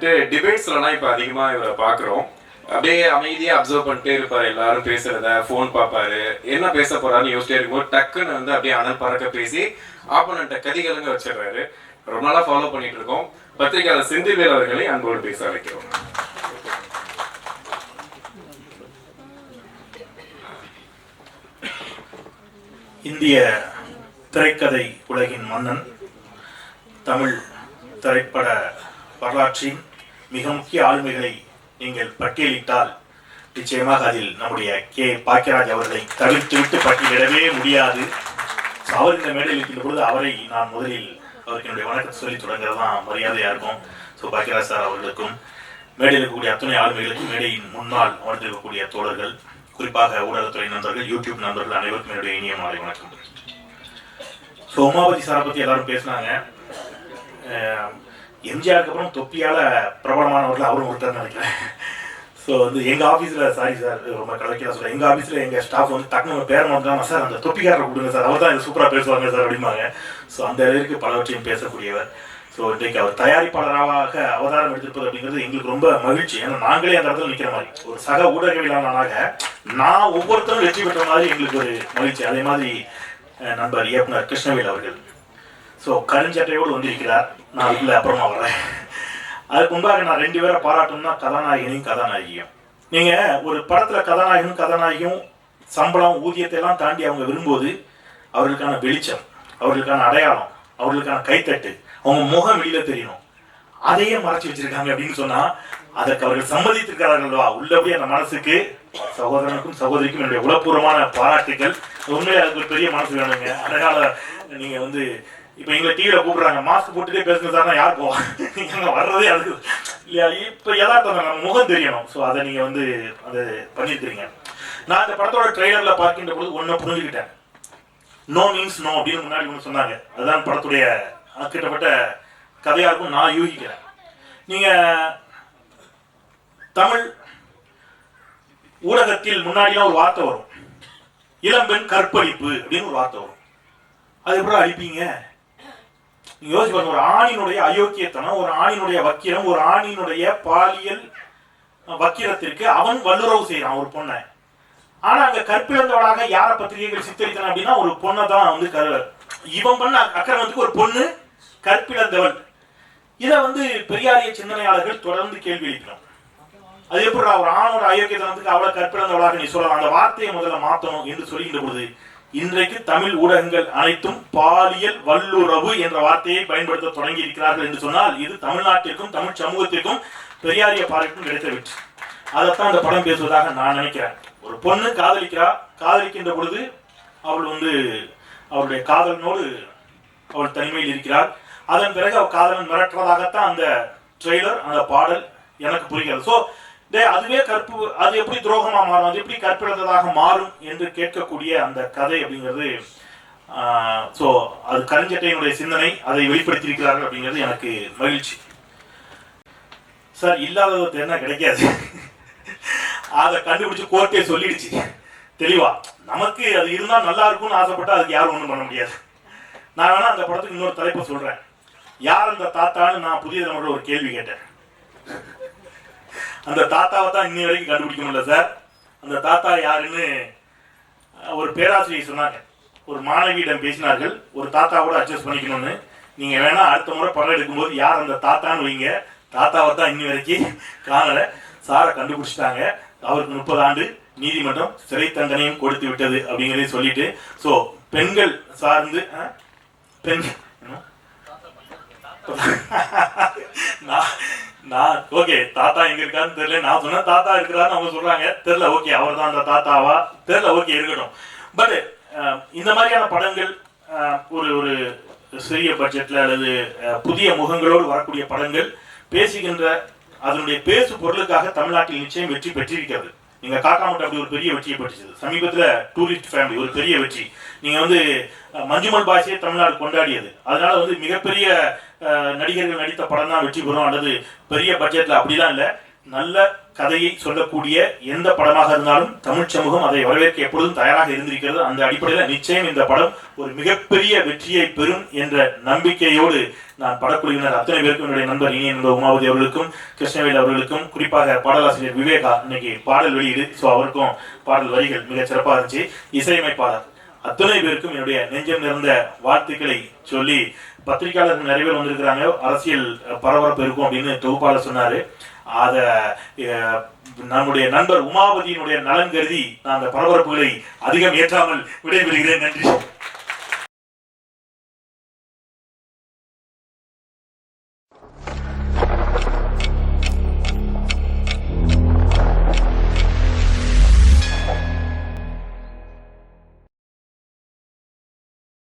வந்துட்டு டிபேட்ஸ்லாம் இப்போ அதிகமாக இவரை பார்க்குறோம். அப்படியே அமைதியாக அப்சர்வ் பண்ணிட்டே இருப்பார். எல்லாரும் பேசுறத ஃபோன் பார்ப்பாரு. என்ன பேச போறாருன்னு யோசிச்சிட்டே இருக்கும்போது டக்குன்னு வந்து அப்படியே அனல் பறக்க பேசி ஆப்போனண்ட்டை கதிகலங்க வச்சிடுறாரு. ரொம்ப நாளாக ஃபாலோ பண்ணிட்டு இருக்கோம். பத்திரிகையாளர் செந்தில்வேல் அவர்களை அன்போடு பேச அழைக்கிறோம். இந்திய திரைக்கதை உலகின் மன்னன், தமிழ் திரைப்பட வரலாற்றின் மிக முக்கிய ஆளுமைகளை நீங்கள் பட்டியலிட்டால் நிச்சயமாக அதில் நம்முடைய கே. பாக்கியராஜ் அவர்களை தவிர்த்துவிட்டு பட்டியலிடவே முடியாது. அவர் இந்த மேடையில் இருக்கின்ற பொழுது அவரை நான் முதலில் அவருக்கு என்னுடைய வணக்கத்தை சொல்லி தொடங்குறது தான் மரியாதையாக இருக்கும். ஸோ பாக்கியராஜ் சார் அவர்களுக்கும் மேடையில் இருக்கக்கூடிய அத்தனை ஆளுமைகளுக்கும், மேடையின் முன்னால் அமர்ந்திருக்கக்கூடிய தோழர்கள், குறிப்பாக ஊடகத்துறை நண்பர்கள், யூடியூப் நண்பர்கள் அனைவருக்கும் என்னுடைய இனிய மாலை வணக்கம். ஸோ உமாபதி சாரை பற்றி எல்லாரும் பேசினாங்க. எம்ஜிஆருக்கு அப்புறம் தொப்பியால் பிரபலமானவர்கள் அவரும் ஒருத்தர் நினைக்கிறேன். ஸோ வந்து எங்கள் ஆஃபீஸில், சாரி சார் ரொம்ப கலக்கியாக சொல்கிறேன், எங்கள் ஆஃபீஸில் எங்கள் ஸ்டாஃப் வந்து டக்குனு பேர் மாட்டாங்க, சார் அந்த தொப்பிக்காரரை கொடுங்க சார், அவர் தான் இது சூப்பராக பேசுவாங்க சார் அப்படிம்பாங்க. ஸோ அந்த அளவுக்கு பலவற்றையும் பேசக்கூடியவர். ஸோ இன்றைக்கு அவர் தயாரிப்பாளராக அவதாரம் எடுத்திருப்பது அப்படிங்கிறது எங்களுக்கு ரொம்ப மகிழ்ச்சி. ஏன்னா நாங்களே அந்த இடத்துல நிற்கிற மாதிரி ஒரு சக ஊடகவியலாளனாக நான் ஒவ்வொருத்தரும் வெற்றி பெற்ற மாதிரி எங்களுக்கு ஒரு மகிழ்ச்சி. அதே மாதிரி நண்பர் இயக்குனர் கிருஷ்ணவேல் அவர்கள் ஸோ கருஞ்சட்டையோடு வந்திருக்கிறார். நான் அதுக்குள்ள அப்புறமா வர்றேன். அதுக்கு முன்பாக நான் 2 பேரை பாராட்டணும்னா கதாநாயகனையும் கதாநாயகியும். நீங்கள் ஒரு படத்தில் கதாநாயகனும் கதாநாயகியும் சம்பளம் ஊதியத்தை எல்லாம் தாண்டி அவங்க விரும்புவது அவர்களுக்கான வெளிச்சம், அவர்களுக்கான அடையாளம், அவர்களுக்கான கைத்தட்டு, அவங்க முகம் வெளியில தெரியணும். அதையே மறைச்சி வச்சிருக்காங்க அப்படின்னு சொன்னா அதற்கு அவர்கள் சம்மதித்திருக்கிறார்கள்வா உள்ளபடி அந்த மனசுக்கு, சகோதரனுக்கும் சகோதரிக்கும் என்னுடைய உளப்பூர்வமான பாராட்டுகள். உண்மையிலே அதுக்கு ஒரு பெரிய மனசு வேணுங்க. அதனால நீங்க வந்து இப்போ எங்களை டிவியில் கூப்பிடுறாங்க, மாஸ்க் போட்டுட்டே பேசுங்க சார்னா யார் போவோம்? நீங்கள் வர்றதே அதுக்கு இல்லையா? இப்போ யதார்த்தம் நம்ம முகம் தெரியணும். ஸோ அதை நீங்கள் வந்து அதை பண்ணியிருக்கிறீங்க. நான் இந்த படத்தோட ட்ரெய்லரில் பார்க்கின்ற பொழுது ஒன்று புரிஞ்சுக்கிட்டேன். நோ மீன்ஸ் நோ அப்படின்னு முன்னாடி ஒன்று சொன்னாங்க. அதுதான் படத்துடைய கிட்டப்பட்ட கதையாக இருக்கும் நான் யூகிக்கிறேன். நீங்கள் தமிழ் ஊடகத்தில் முன்னாடிலாம் ஒரு வார்த்தை வரும், இளம்பெண் கற்பழிப்பு அப்படின்னு ஒரு வார்த்தை வரும். அது எப்படி அழிப்பீங்க? நீங்க யோசிச்சு பாருங்க. ஒரு ஆணினுடைய அயோக்கியத்தனம், ஒரு ஆணினுடைய வக்கிரம், ஒரு ஆணினுடைய பாலியல் வக்கிரத்திற்கு அவன் வல்லுறவு செய்யறான் ஒரு பொண்ணை. ஆனா அங்க கற்பிழந்தவளாக யார பத்திரிகைகள் சித்தரித்தன அப்படின்னா ஒரு பொண்ணை தான் வந்து இவன் பண்ண அக்கிரமத்துக்கு ஒரு பொண்ணு கற்பிழந்தவள். இதை வந்து பெரியாரிய சிந்தனையாளர்கள் தொடர்ந்து கேள்வி எழுப்பினோம். அது எப்படி ஒரு ஆணோட அயோக்கியத்தனத்துக்கு அவளை கற்பிழந்தவளாக நீ சொல்லலாம்? அந்த வார்த்தையை முதல்ல மாற்றணும் என்று சொல்கின்ற பொழுது இன்றைக்கு தமிழ் ஊடகங்கள் அனைத்தும் பாலியல் வல்லுறவு என்ற வார்த்தையை பயன்படுத்த தொடங்கி இருக்கிறார்கள் என்று சொன்னால் இது தமிழ்நாட்டிற்கும் தமிழ் சமூகத்திற்கும் பெரியாரிய பார்வைக்கும் கிடைத்த வெற்றி. அதைத்தான் இந்த படம் பேசுவதாக நான் நினைக்கிறேன். ஒரு பொண்ணு காதலிக்கின்ற பொழுது அவள் வந்து அவளுடைய காதலனோடு அவள் தனிமையில் இருக்கிறாள். அதன் பிறகு அவள் காதலன் மிரட்டுறதாகத்தான் அந்த ட்ரெய்லர், அந்த பாடல் எனக்கு புரிகிறது. ஸோ அதுவே அது எப்படி துரோகமா மாறும், அது எப்படி கற்பிழந்ததாக மாறும் என்று கேட்கக்கூடிய அந்த கதை அப்படிங்கிறது. ஸோ அது கருஞ்சட்டையினுடைய சிந்தனை, அதை வெளிப்படுத்தியிருக்கிறார்கள் அப்படிங்கிறது எனக்கு மகிழ்ச்சி. சார் இல்லாதது என்ன கிடைக்காது, அதை கண்டுபிடிச்சு கோர்ட்டே சொல்லிடுச்சு தெளிவா. நமக்கு அது இருந்தால் நல்லா இருக்கும்னு ஆசைப்பட்டா அதுக்கு யாரும் ஒன்றும் பண்ண முடியாது. நான் வேணா அந்த படத்துக்கு இன்னொரு தலைப்பை சொல்றேன். யார் அந்த தாத்தான்னு நான் புதிய தலைமுறை ஒரு கேள்வி கேட்டேன். அந்த தாத்தாவை தான் இன்னி வரைக்கும் கண்டுபிடிக்க முடியல சார். அந்த தாத்தா யாருன்னு ஒரு பேராசிரியர் சொன்னாங்க. ஒரு மாணவியிடம் பேசினார்கள், ஒரு தாத்தாவோட அட்ஜஸ்ட் பண்ணிக்கணும்னு. நீங்க வேணா அடுத்த முறை படம் எடுக்கும்போது யார் அந்த தாத்தான்னு வைங்க. தாத்தாவை தான் இன்னி வரைக்கும் காணல. சாரை கண்டுபிடிச்சிட்டாங்க. அவருக்கு 30 ஆண்டு நீதிமன்றம் சிறை தண்டனையும் கொடுத்து விட்டது அப்படிங்கிறதையும் சொல்லிட்டு, ஸோ பெண்கள் சார்ந்து நான் ஓகே தாத்தா எங்க இருக்காருன்னு தெரியல. நான் சொன்ன தாத்தா இருக்கிறாருன்னு அவங்க சொல்றாங்க, தெரியல. ஓகே அவர் தான் அந்த தாத்தாவா தெரியல. ஓகே இருக்கட்டும். பட் இந்த மாதிரியான படங்கள் ஒரு ஒரு சிறிய பட்ஜெட்ல அல்லது புதிய முகங்களோடு வரக்கூடிய படங்கள் பேசுகின்ற அதனுடைய பேசு பொருளுக்காக தமிழ்நாட்டில் நிச்சயம் வெற்றி பெற்றிருக்கிறது. நீங்க காக்காமட்டு அப்படி ஒரு பெரிய வெற்றியை பெற்றது. சமீபத்துல டூரிஸ்ட் ஃபேமிலி ஒரு பெரிய வெற்றி. நீங்க வந்து மஞ்சுமல் பாஷையை தமிழ்நாடு கொண்டாடியது. அதனால வந்து மிகப்பெரிய நடிகர்கள் நடித்த படம் தான் வெற்றி பெறும் அல்லது பெரிய பட்ஜெட்ல அப்படிலாம் இல்லை. நல்ல கதையை சொல்லக்கூடிய எந்த படமாக இருந்தாலும் தமிழ் சமூகம் அதை வரவேற்க எப்பொழுதும் தயாராக இருந்திருக்கிறது. அந்த அடிப்படையில் நிச்சயம் இந்த படம் ஒரு மிகப்பெரிய வெற்றியை பெறும் என்ற நம்பிக்கையோடு நான் படக்குழுவினர் அத்தனை பேருக்கும் என்னுடைய நண்பர் இனிய நண்பர் உமாவதி அவர்களுக்கும் கிருஷ்ணவேல் அவர்களுக்கும் குறிப்பாக பாடலாசிரியர் விவேகா இன்னைக்கு பாடல் வெளியீடு, ஸோ அவருக்கும் பாடல் வரிகள் மிக சிறப்பாக இருந்துச்சு. இசையமைப்பாளர் அத்தனை பேருக்கும் என்னுடைய நெஞ்சம் நிறைந்த வாழ்த்துக்களை சொல்லி, பத்திரிகையாளர்கள் நிறைய பேர் வந்திருக்கிறாங்க, அரசியல் பரபரப்பு இருக்கும் அப்படின்னு தொகுப்பாளர் சொன்னாரு. அத நம்முடைய நண்பர் உமாவதியினுடைய நலன் கருதி நான் அந்த பரபரப்புகளை அதிகம் ஏற்றாமல் விடைபெறுகிறேன். நன்றி.